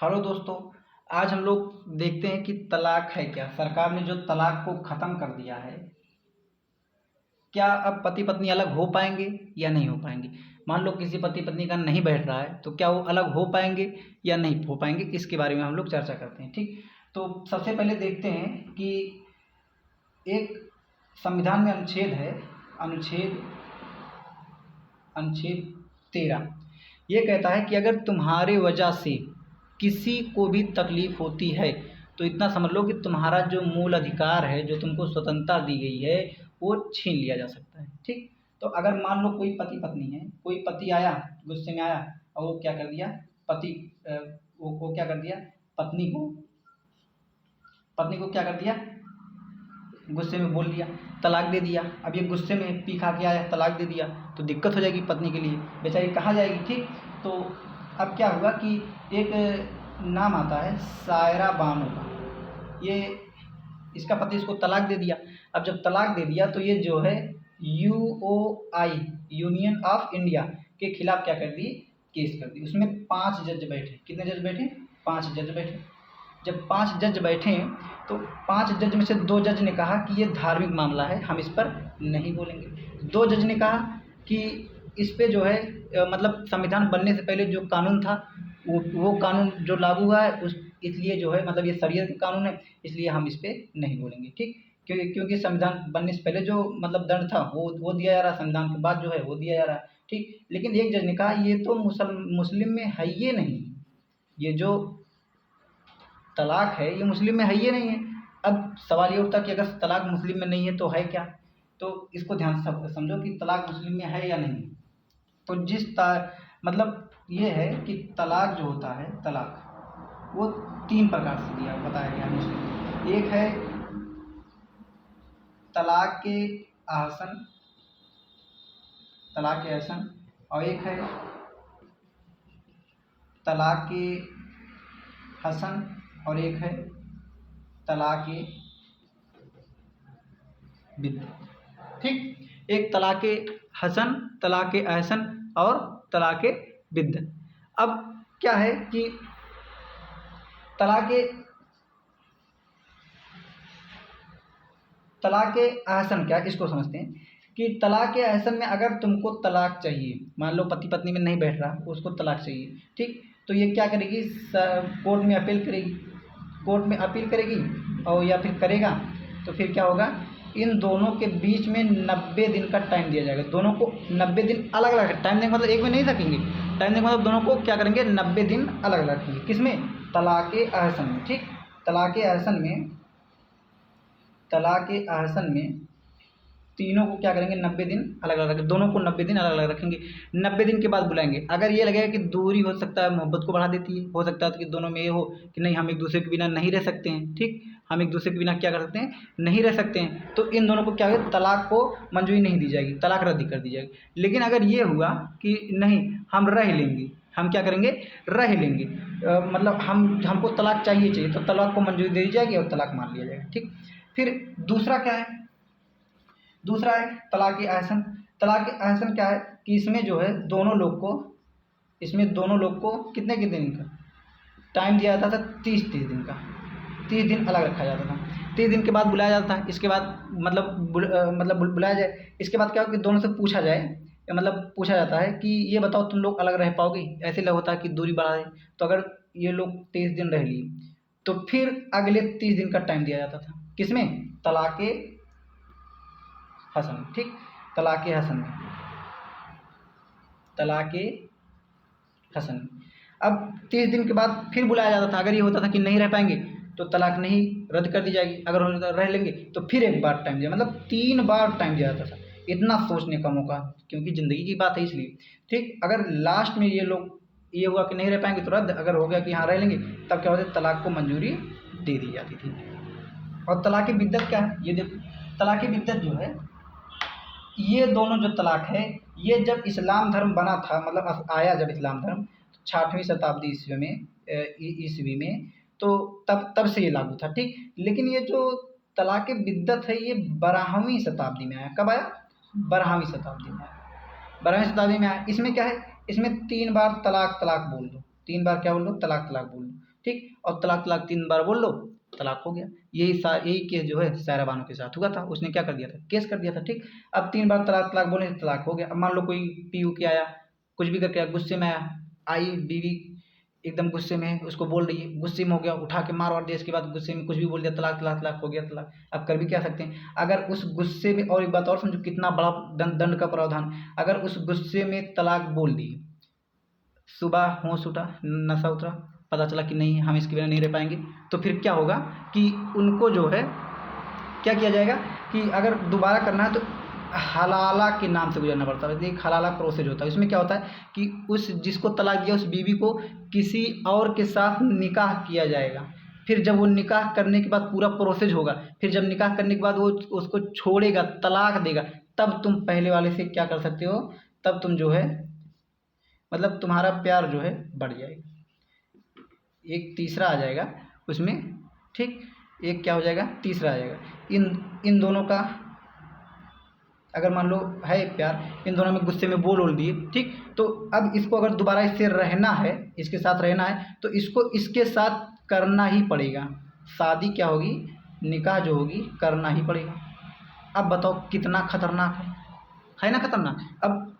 Hello दोस्तों। आज हम लोग देखते हैं कि तलाक है क्या। सरकार ने जो तलाक को ख़त्म कर दिया है, क्या अब पति पत्नी अलग हो पाएंगे या नहीं हो पाएंगे। मान लो किसी पति पत्नी का नहीं बैठ रहा है, तो क्या वो अलग हो पाएंगे या नहीं हो पाएंगे, इसके बारे में हम लोग चर्चा करते हैं। ठीक, तो सबसे पहले देखते हैं कि एक संविधान में अनुच्छेद है, अनुच्छेद अनुच्छेद 13। ये कहता है कि अगर तुम्हारे वजह से किसी को भी तकलीफ होती है तो इतना समझ लो कि तुम्हारा जो मूल अधिकार है, जो तुमको स्वतंत्रता दी गई है, वो छीन लिया जा सकता है। ठीक, तो अगर मान लो कोई पति पत्नी है, कोई पति आया, गुस्से में आया और वो क्या कर दिया, पति वो क्या कर दिया, पत्नी को पत्नी को क्या कर दिया, गुस्से में बोल दिया, तलाक दे दिया। अब ये गुस्से में पी खा के आया, तलाक दे दिया, तो दिक्कत हो जाएगी पत्नी के लिए, बेचारी कहाँ जाएगी। ठीक, तो अब क्या होगा कि एक नाम आता है सायरा बानो का, ये इसका पति इसको तलाक दे दिया। अब जब तलाक दे दिया तो ये जो है यूओआई, यूनियन ऑफ इंडिया के खिलाफ क्या कर दी, केस कर दी। उसमें 5 जज बैठे। कितने जज बैठे, 5 जज बैठे। जब 5 जज बैठे तो 5 जज में से 2 जज ने कहा कि ये धार्मिक मामला है, हम इस पर नहीं बोलेंगे। 2 जज ने कहा कि इस पे जो है मतलब संविधान बनने से पहले जो कानून था वो कानून जो लागू हुआ है उस इसलिए जो है मतलब ये शरीयत का कानून है, इसलिए हम इस पे नहीं बोलेंगे। ठीक, क्योंकि संविधान बनने से पहले जो मतलब दंड था वो दिया जा रहा है, संविधान के बाद जो है वो दिया जा रहा है। ठीक, लेकिन एक जज ने कहा ये तो मुस्लिम में है ये नहीं, ये जो तलाक है ये मुस्लिम में है ये नहीं है। अब सवाल ये उठता कि अगर तलाक मुस्लिम में नहीं है तो है क्या। तो इसको ध्यान से समझो कि तलाक मुस्लिम में है या नहीं। तो मतलब ये है कि तलाक जो होता है, तलाक वो 3 प्रकार से दिया बताया गया है मुस्लिम में। एक है तलाक के आहसन, तलाक के आहसन, और एक है तलाक के हसन, और एक है तलाक बिद्दत। ठीक, एक तलाक हसन, तलाक एहसन और तलाक बिद्दत। अब क्या है कि तलाक तलाक एहसन क्या है, इसको समझते हैं कि तलाक एहसन में अगर तुमको तलाक चाहिए, मान लो पति पत्नी में नहीं बैठ रहा, उसको तलाक चाहिए। ठीक, तो ये क्या करेगी, कोर्ट में अपील करेगी, कोर्ट में अपील करेगी और या फिर करेगा तो फिर क्या होगा, इन दोनों के बीच में 90 दिन का टाइम दिया जाएगा। दोनों को 90 दिन अलग अलग टाइम देंगे, मतलब एक में नहीं रखेंगे टाइम देंगे, मतलब दोनों को क्या करेंगे, 90 दिन अलग अलग रखेंगे। किसमें, तलाक अहसन में। ठीक, तलाक अहसन में, तलाक अहसन में तीनों को क्या करेंगे, 90 दिन अलग अलग रखेंगे, दोनों को 90 दिन अलग अलग रखेंगे। 90 दिन के बाद बुलाएंगे। अगर ये लगेगा कि दूरी हो सकता है मोहब्बत को बढ़ा देती है, हो सकता है कि दोनों में ये हो कि नहीं हम एक दूसरे के बिना नहीं रह सकते हैं। ठीक, हम एक दूसरे के बिना क्या कर सकते हैं, नहीं रह सकते हैं, तो इन दोनों को क्या होगा, तलाक को मंजूरी नहीं दी जाएगी, तलाक रद्द कर दी जाएगी। लेकिन अगर ये हुआ कि नहीं हम रह लेंगे, हम क्या करेंगे, रह लेंगे, मतलब हमको तलाक चाहिए, तो तलाक को मंजूरी दे दी जाएगी और तलाक मान लिया जाएगा। ठीक, फिर दूसरा क्या है, दूसरा है तलाक अहसन। तलाक अहसन क्या है कि इसमें जो है दोनों लोग को, इसमें दोनों लोग को कितने दिन का टाइम दिया जाता था, 30 दिन का, 30 दिन अलग रखा जाता था। 30 दिन के बाद बुलाया जाता है, इसके बाद मतलब बुलाया जाए, इसके बाद क्या हो कि दोनों से पूछा जाए, मतलब पूछा जाता है कि ये बताओ तुम लोग अलग रह पाओगे। ऐसे लग होता है कि दूरी बढ़ा है, तो अगर ये लोग 30 दिन रह लिए तो फिर अगले 30 दिन का टाइम दिया जाता था। किसमें, तलाक हसन। ठीक, तलाक हसन में, तलाक हसन में अब 30 दिन के बाद फिर बुलाया जाता था। अगर ये होता था कि नहीं रह पाएंगे तो तलाक नहीं रद्द कर दी जाएगी, अगर रह लेंगे तो फिर एक बार टाइम दिया, मतलब 3 बार टाइम दिया जाता था। इतना सोचने का मौका, क्योंकि ज़िंदगी की बात है इसलिए। ठीक, अगर लास्ट में ये लोग ये हुआ कि नहीं रह पाएंगे तो रद्द, अगर हो गया कि हाँ रह लेंगे, तब क्या होता है, तलाक को मंजूरी दे दी जाती थी। और तलाक बिद्दत क्या है, ये देखो, तलाक बिद्दत जो है, ये दोनों जो तलाक है, ये जब इस्लाम धर्म बना था, मतलब आया जब इस्लाम धर्म 6वीं शताब्दी ईस्वी में, ईस्वी में, तो तब से ये लागू था। ठीक, लेकिन ये जो तलाक बिद्दत है ये 12वीं शताब्दी में आया। कब आया, 12वीं शताब्दी में आया, 12वीं शताब्दी में आया। इसमें क्या है, इसमें 3 बार तलाक तलाक बोल दो, 3 बार क्या बोल दो, तलाक तलाक बोल दो, ठीक, और तलाक तलाक 3 बार बोल लो, तलाक हो गया। यही केस जो है सायरा बानो के साथ हुआ था, उसने क्या कर दिया था, केस कर दिया था। ठीक, अब 3 बार तलाक तलाक बोले तो तलाक हो गया। अब मान लो कोई पी के आया, कुछ भी करके आया, गुस्से में आया, आई बीवी एकदम गुस्से में है, उसको बोल रही है, गुस्से में हो गया, उठा के मार वार दिया, इसके बाद गुस्से में कुछ भी बोल दिया, तलाक तलाक तलाक हो गया तलाक। अब कर भी क्या सकते हैं, अगर उस गुस्से में, और एक बात और समझो कितना बड़ा दंड का प्रावधान, अगर उस गुस्से में तलाक बोल दी, सुबह होश उठा, नशा उतरा, पता चला कि नहीं हम इसके बिना नहीं रह पाएंगे, तो फिर क्या होगा कि उनको जो है क्या किया जाएगा कि अगर दोबारा करना है तो हलाला के नाम से गुजरना पड़ता है। एक हलाला प्रोसेस होता है, इसमें क्या होता है कि उस जिसको तलाक दिया उस बीवी को किसी और के साथ निकाह किया जाएगा। फिर जब वो निकाह करने के बाद पूरा प्रोसेस होगा, फिर जब निकाह करने के बाद वो उसको छोड़ेगा, तलाक देगा, तब तुम पहले वाले से क्या कर सकते हो, तब तुम जो है मतलब तुम्हारा प्यार जो है बढ़ जाएगा। एक तीसरा आ जाएगा उसमें, ठीक, एक क्या हो जाएगा, तीसरा आ जाएगा। इन दोनों का अगर मान लो है प्यार, इन दोनों में गुस्से में बोल दिए, ठीक, तो अब इसको अगर दोबारा इससे रहना है, इसके साथ रहना है, तो इसको इसके साथ करना ही पड़ेगा। शादी क्या होगी, निकाह जो होगी करना ही पड़ेगा। अब बताओ कितना खतरनाक है ना खतरनाक। अब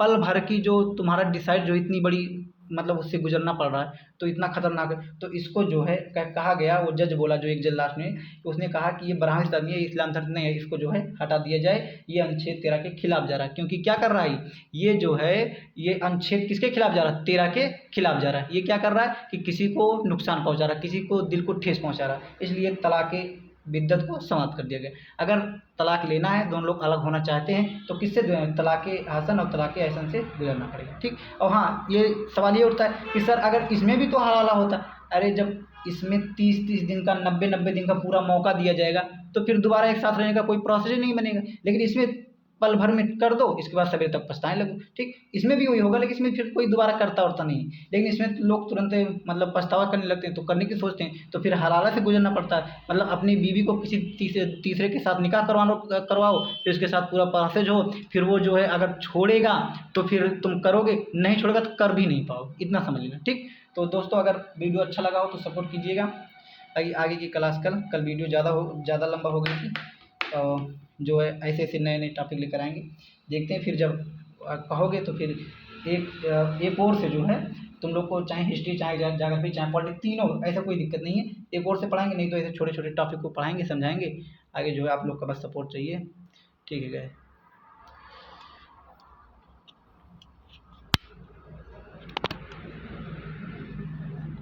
पल भर की जो तुम्हारा डिसाइड जो इतनी बड़ी मतलब उससे गुजरना पड़ रहा है, तो इतना खतरनाक है। तो इसको जो है कहा गया, वो जज बोला जो एक जज लास्ट में, तो उसने कहा कि ये ब्राह्मण आदमी है, इस्लाम धर्म नहीं है, इसको जो है हटा दिया जाए, ये अनुच्छेद 13 के खिलाफ जा रहा है। क्योंकि क्या कर रहा है ये जो है, ये अनुच्छेद किसके खिलाफ जा रहा है, 13 के खिलाफ जा रहा है। ये क्या कर रहा है कि किसी को नुकसान पहुंचा रहा है, किसी को दिल को ठेस पहुंचा रहा है, इसलिए तलाक बिद्दत को समाप्त कर दिया गया। अगर तलाक लेना है, दोनों लोग अलग होना चाहते हैं, तो किससे तलाक हसन और तलाक हसन से गुजरना पड़ेगा। ठीक, और हाँ ये सवाल ये उठता है कि सर अगर इसमें भी तो हलाला होता, अरे जब इसमें 30-30 दिन का 90-90 दिन का पूरा मौका दिया जाएगा, तो फिर दोबारा एक साथ रहने का कोई प्रोसेस ही नहीं बनेगा। लेकिन इसमें पल भर में कर दो, इसके बाद सवेरे तक पछताने लगो। ठीक, इसमें भी वही होगा, लेकिन इसमें फिर कोई दोबारा करता उरता नहीं। लेकिन इसमें तो लोग तुरंत मतलब पछतावा करने लगते हैं, तो करने की सोचते हैं, तो फिर हलाला से गुजरना पड़ता है। मतलब अपनी बीवी को किसी तीसरे के साथ निकाह करवाओ, फिर उसके साथ पूरा प्रोसेस हो, फिर वो जो है अगर छोड़ेगा तो फिर तुम करोगे, नहीं छोड़ेगा तो कर भी नहीं पाओगे, इतना समझ लेना। ठीक, तो दोस्तों अगर वीडियो अच्छा लगा हो तो सपोर्ट कीजिएगा। आगे की क्लास कल वीडियो ज़्यादा लंबा हो गई थी, जो है ऐसे ऐसे नए नए टॉपिक लेकर आएंगे। देखते हैं फिर जब कहोगे तो फिर एक और से जो है तुम लोग को, चाहे हिस्ट्री, चाहे ज्योग्राफी, चाहे पॉलिटिक्स, तीनों ऐसा कोई दिक्कत नहीं है, एक और से पढ़ाएंगे, नहीं तो ऐसे छोटे छोटे टॉपिक को पढ़ाएंगे, समझाएंगे। आगे जो है आप लोग का बस सपोर्ट चाहिए। ठीक है गए।